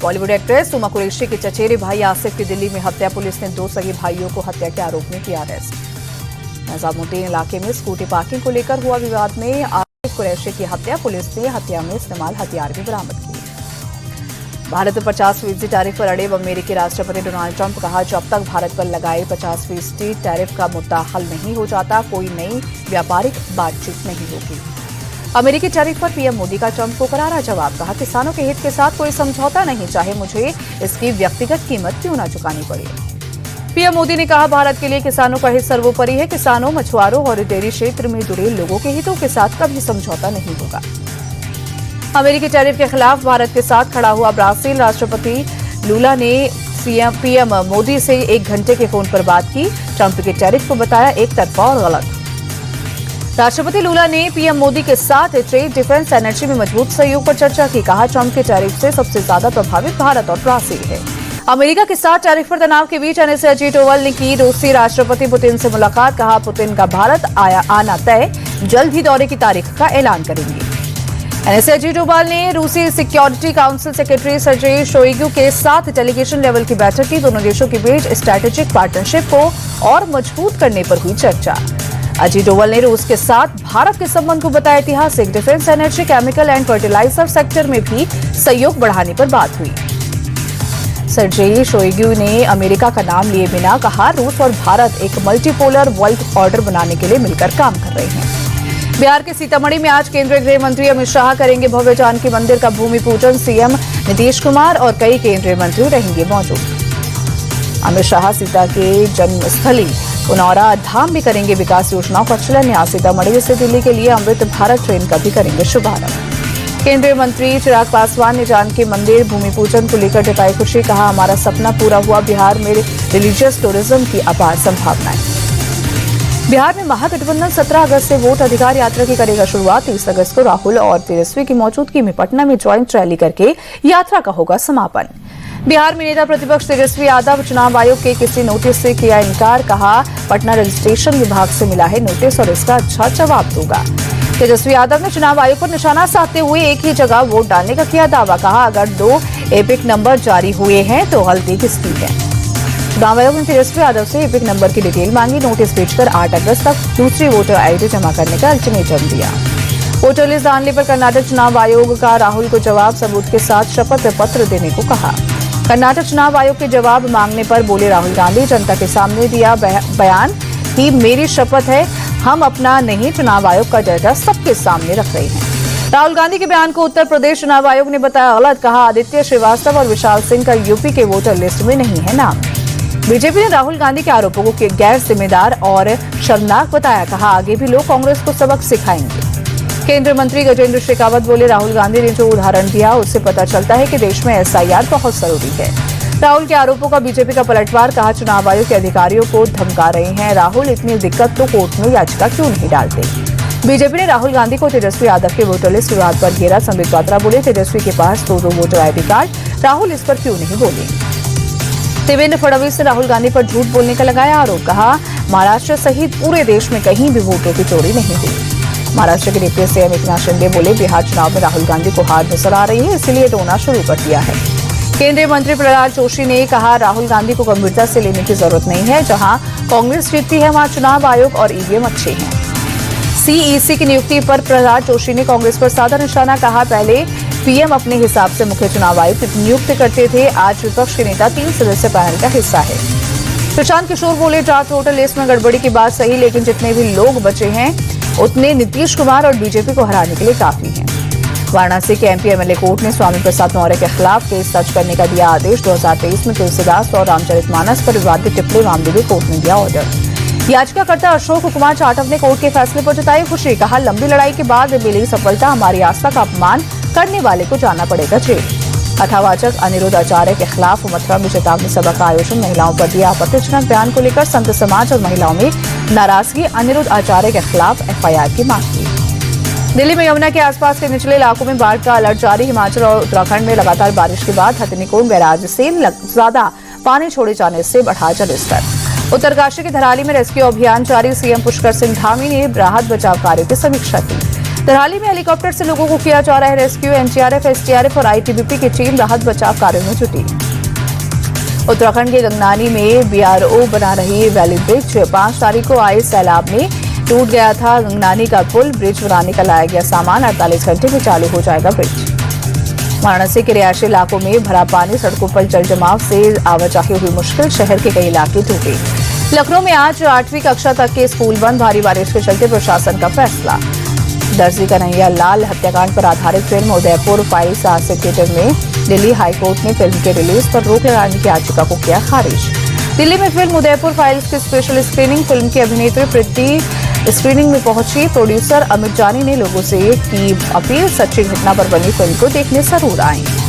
Bollywood actress Uma Qureshi के चचेरे भाई आसिफ की दिल्ली में हत्या। पुलिस ने 2 सगे भाइयों को हत्या के आरोप में किया अरेस्ट। निजामुद्दीन इलाके में स्कूटी पार्किंग को लेकर हुआ विवाद में आसिफ कुरैशी की हत्या। पुलिस ने हत्या में इस्तेमाल हथियार भी बरामद किए। भारत पर 50% टैरिफ पर अड़े अमेरिकी राष्ट्रपति डोनाल्ड ट्रंप कहा, जब तक भारत पर लगाए 50% टैरिफ का मुद्दा हल नहीं हो जाता, कोई नई व्यापारिक बातचीत नहीं होगी। अमेरिकी टैरिफ पर पीएम मोदी का ट्रंप को करारा जवाब। कहा, किसानों के हित के साथ कोई समझौता नहीं, चाहे मुझे इसकी व्यक्तिगत कीमत क्यों न चुकानी पड़े। पीएम मोदी ने कहा, भारत के लिए किसानों का हित सर्वोपरि है। किसानों, मछुआरों और डेयरी क्षेत्र में जुड़े लोगों के हितों के साथ कभी समझौता नहीं होगा। अमेरिकी टैरिफ के खिलाफ भारत के साथ खड़ा हुआ ब्राजील। राष्ट्रपति लूला ने पीएम मोदी से 1 घंटे के फोन पर बात की। ट्रंप के टैरिफ को बताया एक तरफा और गलत। राष्ट्रपति लूला ने पीएम मोदी के साथ ट्रेड, डिफेंस, एनर्जी में मजबूत सहयोग पर चर्चा की। कहा, ट्रंप के टैरिफ से सबसे ज्यादा प्रभावित भारत और ब्राजील है। अमेरिका के साथ टैरिफ पर तनाव के बीच एनएसए अजीत डोवाल ने की रूसी राष्ट्रपति पुतिन से मुलाकात। कहा, पुतिन का भारत आना तय, जल्द ही दौरे की तारीख का ऐलान करेंगे। एनएसए अजीत डोवाल ने रूसी security council secretary Sergei Shoigu के साथ डेलीगेशन लेवल की बैठक की। दोनों देशों के बीच स्ट्रैटेजिक पार्टनरशिप को और मजबूत करने पर हुई चर्चा। अजीत डोवाल ने रूस के साथ भारत के संबंध को बताया ऐतिहासिक। Defence, energy, chemical and fertiliser sector में भी सहयोग बढ़ाने पर बात हुई। सर्जेई शोइगु ने अमेरिका का नाम लिए बिना कहा, रूस और भारत एक मल्टीपोलर वर्ल्ड ऑर्डर बनाने के लिए मिलकर काम कर रहे हैं। बिहार के सीतामढ़ी में आज केंद्रीय गृह मंत्री अमित शाह करेंगे भव्य जानकी मंदिर का भूमि पूजन। सीएम नीतीश कुमार और कई केंद्रीय मंत्री रहेंगे मौजूद। अमित शाह सीता के जन्मस्थली पुनौरा धाम भी करेंगे विकास योजनाओं का शिलान्यास। सीतामढ़ी से दिल्ली के लिए अमृत भारत ट्रेन का भी करेंगे शुभारंभ। केंद्रीय मंत्री चिराग पासवान ने जानकी मंदिर भूमि पूजन को लेकर जताई खुशी। कहा, हमारा सपना पूरा हुआ। बिहार में रिलीजियस टूरिज्म की अपार संभावनाएं। बिहार में महागठबंधन 17 अगस्त से वोट अधिकार यात्रा की करेगा शुरुआत। 30 अगस्त को राहुल और तेजस्वी की मौजूदगी में पटना में ज्वाइंट रैली करके यात्रा का होगा समापन। बिहार में नेता प्रतिपक्ष तेजस्वी यादव चुनाव आयोग के किसी नोटिस से किया इनकार। कहा, पटना रजिस्ट्रेशन विभाग से मिला है नोटिस और इसका अच्छा जवाब दूंगा। तेजस्वी यादव ने चुनाव आयोग पर निशाना साधते हुए एक ही जगह वोट डालने का किया दावा। कहा, अगर 2 एपिक नंबर जारी हुए हैं तो गलती किसकी है। चुनाव आयोग ने तेजस्वी यादव से एपिक नंबर की डिटेल मांगी। नोटिस भेजकर 8 अगस्त तक दूसरी वोटर आईडी जमा करने का अल्टीमेटम दिया। वोटर लिस्ट डालने पर कर्नाटक चुनाव आयोग का राहुल को जवाब सबूत के साथ शपथ पत्र देने को कहा। कर्नाटक चुनाव आयोग के जवाब मांगने पर बोले राहुल गांधी, जनता के सामने दिया बयान ही मेरी शपथ है। हम अपना नहीं, चुनाव आयोग का दर्जा सबके सामने रख रहे हैं। राहुल गांधी के बयान को उत्तर प्रदेश चुनाव आयोग ने बताया गलत। कहा, आदित्य श्रीवास्तव और विशाल सिंह का यूपी के वोटर लिस्ट में नहीं है नाम। बीजेपी ने राहुल गांधी के आरोपों को गैर जिम्मेदार और शर्मनाक बताया। कहा, आगे भी लोग कांग्रेस को सबक सिखाएंगे। केंद्रीय मंत्री गजेंद्र शेखावत बोले, राहुल गांधी ने जो उदाहरण दिया उससे पता चलता है कि देश में एसआईआर बहुत जरूरी है। राहुल के आरोपों का बीजेपी का पलटवार। कहा, चुनाव आयोग के अधिकारियों को धमका रहे हैं राहुल, इतनी दिक्कत तो कोर्ट में याचिका क्यों नहीं डालते। बीजेपी ने राहुल गांधी को तेजस्वी यादव के वोटर लिस्ट विवाद पर घेरा। संबित पात्रा बोले, तेजस्वी के पास 2 वोटर आईडी कार्ड, राहुल इस पर क्यों नहीं बोले। देवेंद्र फडणवीस ने राहुल गांधी पर झूठ बोलने का लगाया आरोप। कहा, महाराष्ट्र सहित पूरे देश में कहीं भी वोटों की चोरी नहीं हुई। महाराष्ट्र के डिप्टी सीएम एकनाथ शिंदे बोले, बिहार चुनाव में राहुल गांधी को हार नजर आ रही है, इसलिए रोना शुरू कर दिया है। केंद्रीय मंत्री प्रहलाद जोशी ने कहा, राहुल गांधी को गंभीरता से लेने की जरूरत नहीं है। जहां कांग्रेस जीतती है वहां चुनाव आयोग और ईवीएम अच्छे हैं। सीईसी की नियुक्ति पर प्रहलाद जोशी ने कांग्रेस पर साधा निशाना। कहा, पहले पीएम अपने हिसाब से मुख्य चुनाव आयुक्त नियुक्त करते थे, आज विपक्ष के नेता 3 सदस्य पैनल का हिस्सा है। प्रशांत किशोर बोले, ड्राफ्ट वोटर लिस्ट में गड़बड़ी की बात सही, लेकिन जितने भी लोग बचे हैं उतने नीतीश कुमार और बीजेपी को हराने के लिए काफी हैं। वाराणसी के एमपी एमएलए कोर्ट ने स्वामी प्रसाद मौर्य के खिलाफ केस दर्ज करने का दिया आदेश। 2023 में तुलसीदास और रामचरितमानस पर विवादित टिप्पणी मामले में कोर्ट ने दिया ऑर्डर। याचिकाकर्ता अशोक कुमार जाटव ने कोर्ट के फैसले पर जताई खुशी। कहा, लंबी लड़ाई के बाद मिली सफलता, हमारी आस्था का अपमान करने वाले को जाना पड़ेगा जेल। कथावाचक अनिरुद्ध आचार्य के खिलाफ मथुरा में चेतावनी सभा का आयोजन। महिलाओं पर दिया आपत्तिजनक बयान को लेकर संत समाज और महिलाओं में नाराजगी। अनिरुद्ध आचार्य के खिलाफ एफआईआर की मांग की। दिल्ली में यमुना के आसपास के निचले इलाकों में बाढ़ का अलर्ट जारी। हिमाचल और उत्तराखंड में लगातार बारिश के बाद हथिनीकुंड बैराज से ज्यादा पानी छोड़े जाने से बढ़ा जलस्तर। उत्तरकाशी के धराली में रेस्क्यू अभियान जारी। सीएम पुष्कर सिंह धामी ने राहत बचाव कार्यों की समीक्षा की। तरहाली में हेलीकॉप्टर से लोगों को किया जा रहा है रेस्क्यू। एनडीआरएफ, एसडीआरएफ और आईटीबीपी की टीम राहत बचाव कार्यों में जुटी। उत्तराखंड के गंगनानी में बीआरओ बना रही वैली ब्रिज। 5 तारीख को आए सैलाब में टूट गया था गंगनानी का पुल। ब्रिज बनाने का लाया गया सामान 48 घंटे में चालू हो जाएगा ब्रिज। वाराणसी के रिहायशी इलाकों में भरा पानी, सड़कों पर जल जमाव से आवाजाही हुई मुश्किल। शहर के कई इलाके डूबे। लखनऊ में आज 8वीं कक्षा तक के स्कूल बंद। भारी बारिश के चलते प्रशासन का फैसला। दर्जी कन्हैया लाल हत्याकांड पर आधारित फिल्म उदयपुर फाइल्स आज से थिएटर में। दिल्ली हाईकोर्ट ने फिल्म के रिलीज पर रोक लगाने की याचिका को किया खारिज। दिल्ली में फिल्म उदयपुर फाइल्स की स्पेशल स्क्रीनिंग। फिल्म की अभिनेत्री प्रीति स्क्रीनिंग में पहुंची। प्रोड्यूसर अमित जानी ने लोगों से की अपील, सच्ची घटना पर बनी फिल्म को देखने जरूर आए।